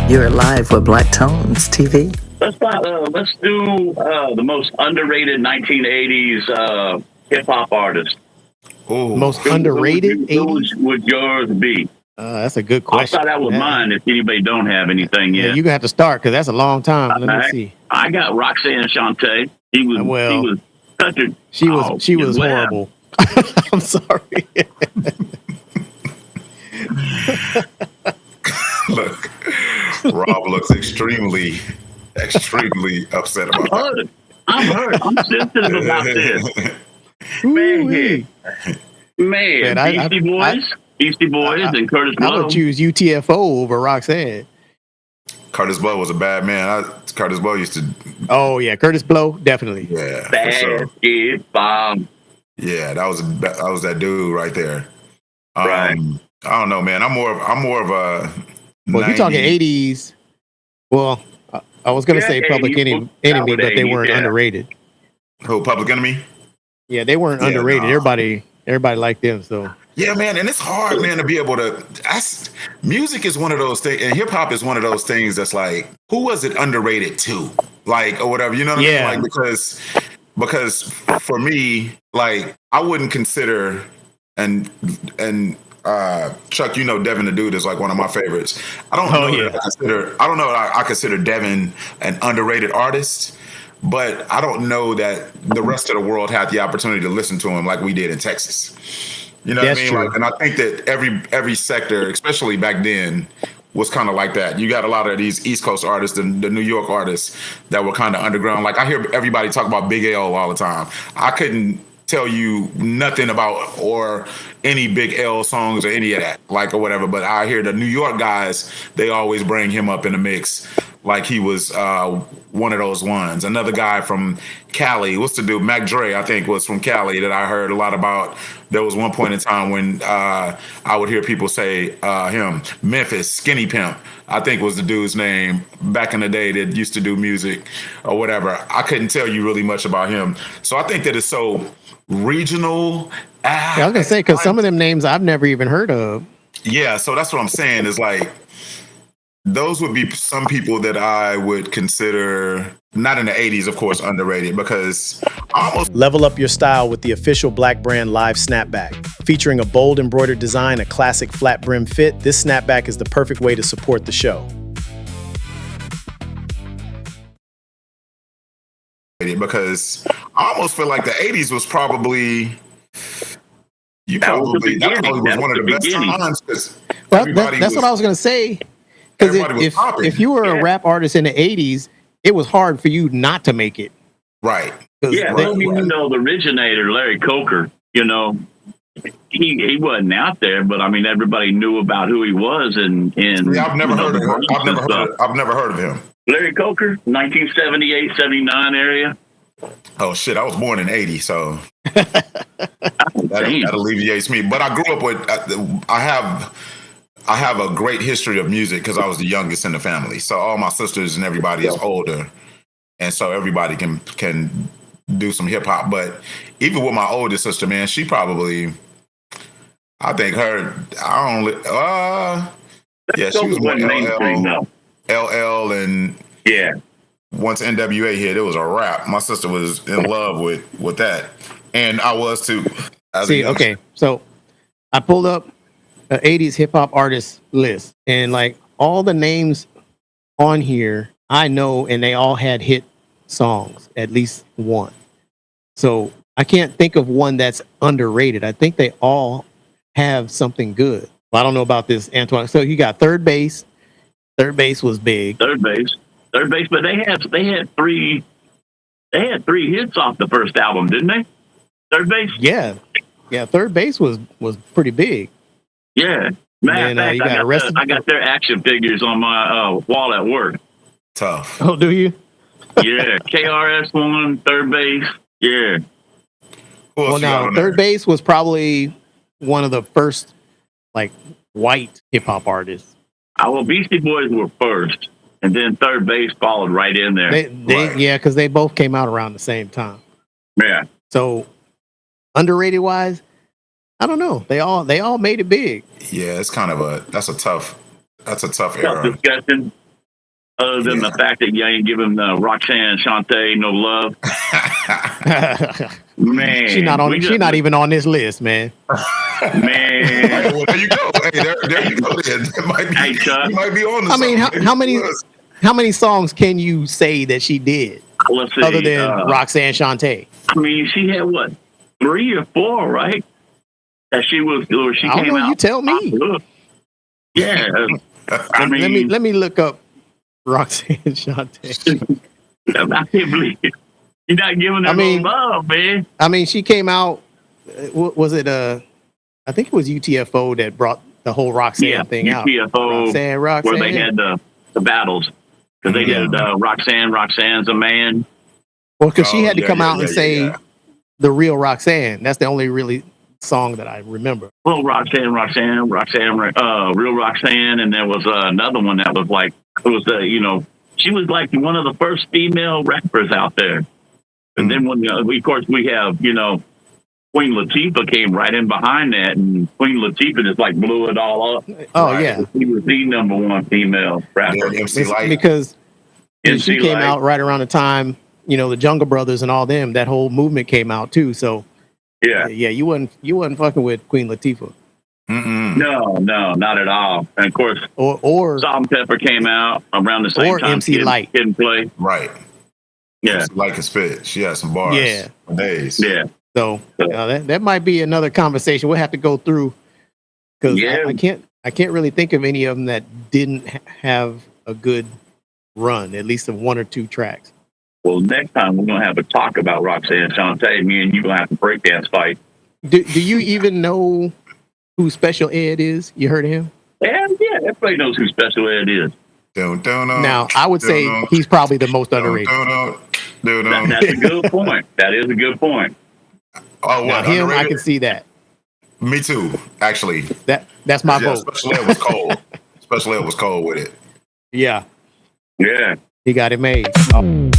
You're live with BlaakTones TV. Let's do the most underrated 1980s hip hop artist. Ooh. Most underrated Who 80s? would yours be? That's a good I'll question. start out with mine if anybody don't have anything Yeah, yet. you're gonna have to start because that's a long time. Let me see. I got Roxanne Shanté. He was such a she was horrible. I'm sorry. Look, Rob looks extremely upset about that. I'm hurt. I'm sensitive about this. Man, Beastie Boys and Curtis Blow. I would choose UTFO over Roxanne. Curtis Blow was a bad man. Curtis Blow used to. Oh yeah, Curtis Blow definitely. Yeah, bad sure. bomb. Yeah, that was that dude right there. Right. I don't know, man. I'm more of a. Well, if you're talking 80s, well, I was gonna say Public Enemy, but they weren't underrated. Who, Public Enemy? Yeah, they weren't underrated. Nah. Everybody liked them. So yeah, man, and it's hard, man, to be able to. Music is one of those things, and hip hop is one of those things that's like, who was it underrated to, like, or whatever, you know what I mean? Like, because for me, like, I wouldn't consider and Chuck, you know, Devin the Dude is like one of my favorites. I don't know that I consider Devin an underrated artist, but I don't know that the rest of the world had the opportunity to listen to him like we did in Texas. You know what I mean? True. Like, and I think that every sector, especially back then, was kind of like that. You got a lot of these East Coast artists and the New York artists that were kind of underground. Like, I hear everybody talk about Big L all the time. I couldn't tell you nothing about or any Big L songs or any of that, like, or whatever. But I hear the New York guys, they always bring him up in the mix like he was one of those ones. Another guy from Cali, what's the dude? Mac Dre, I think, was from Cali that I heard a lot about. There was one point in time when I would hear people say him. Memphis, Skinny Pimp, I think was the dude's name back in the day that used to do music or whatever. I couldn't tell you really much about him. So I think that it's so regional. I was gonna say, because some of them names I've never even heard of. Yeah, so that's what I'm saying is like, those would be some people that I would consider, not in the 80s, of course, underrated, because almost. Level up your style with the official Black brand Live Snapback. Featuring a bold embroidered design, a classic flat brim fit, this snapback is the perfect way to support the show. Because I almost feel like the 80s was probably. That probably was one of the best times. Well, that's what I was going to say. Because if you were a rap artist in the 80s, it was hard for you not to make it. Right. Yeah, you know, the originator, Larry Coker, you know, he wasn't out there, but I mean, everybody knew about who he was. And I've never heard of him. I've never heard of him. Larry Coker, 1978, 79 area. Oh, shit. I was born in 80, so that alleviates me. But I grew up with, I have a great history of music because I was the youngest in the family. So all my sisters and everybody is older. And so everybody can do some hip hop. But even with my oldest sister, man, she probably, I think she was more LL and once NWA hit, it was a wrap. My sister was in love with that. And I was too. Okay. So I pulled up an 80s hip hop artist list, and like all the names on here I know, and they all had hit songs, at least one. So I can't think of one that's underrated. I think they all have something good. Well, I don't know about this, Antoine. So you got Third Base. Third Base was big. Third Base, but they had three hits off the first album, didn't they? Third Base. Yeah. Third Base was pretty big. Yeah. Man, I got their action figures on my wall at work. Tough. Oh, do you? Yeah. KRS-One, Third Base. Yeah. Well, now Third Base was probably one of the first like white hip hop artists. Well, Beastie Boys were first, and then Third Base followed right in there. Yeah, because they both came out around the same time. Yeah. So underrated wise, I don't know. They all made it big. Yeah, it's kind of that's a tough era. Discussion. Other than the fact that you ain't giving Roxanne Shanté no love. Man. She's not even on this list, man. Man. Well, there you go. Hey, there you go. Then. Hey, Chuck. You might be on. I mean, how many songs can you say that she did Let's see, other than Roxanne Shanté? I mean, she had what, 3 or 4, right? That she was, or she I don't came know. out. You tell me. Yeah. I mean, let me look up Roxanne Shanté. I can't believe it. You're not giving her no love, man. I mean, she came out. Was it I think it was UTFO that brought the whole Roxanne thing out. UTFO, Roxanne. where they had the battles. Because they did Roxanne's a man. Well, because she had to come out and say the real Roxanne. That's the only really song that I remember. Well, Roxanne, real Roxanne, and there was another one that was like, it was she was like one of the first female rappers out there. And then when of course we have Queen Latifah came right in behind that, and Queen Latifah just like blew it all up. Oh Right. yeah, She was the number one female rapper. Because she came out right around the time the Jungle Brothers and all them. That whole movement came out too. So yeah, you wasn't fucking with Queen Latifah. No, not at all. And of course, or Salt-N-Pepa came out around the same time. MC Light didn't play. Right. Yeah, MC Light can spit. She had some bars. Yeah. For days. Yeah. So that might be another conversation we'll have to go through, because I can't really think of any of them that didn't have a good run, at least of 1 or 2 tracks. Well, next time we're gonna have a talk about Roxanne Shanté. Me and you gonna have to breakdance fight. Do you even know who Special Ed is? You heard of him? Yeah, everybody knows who Special Ed is. Now, I would say he's probably the most underrated. That's a good point. That is a good point. Oh, now, what? him, Underrated? I can see that. Me too, actually. That's my vote. Special Ed was cold. Special Ed was cold with it. Yeah. Yeah. He got it made. Oh.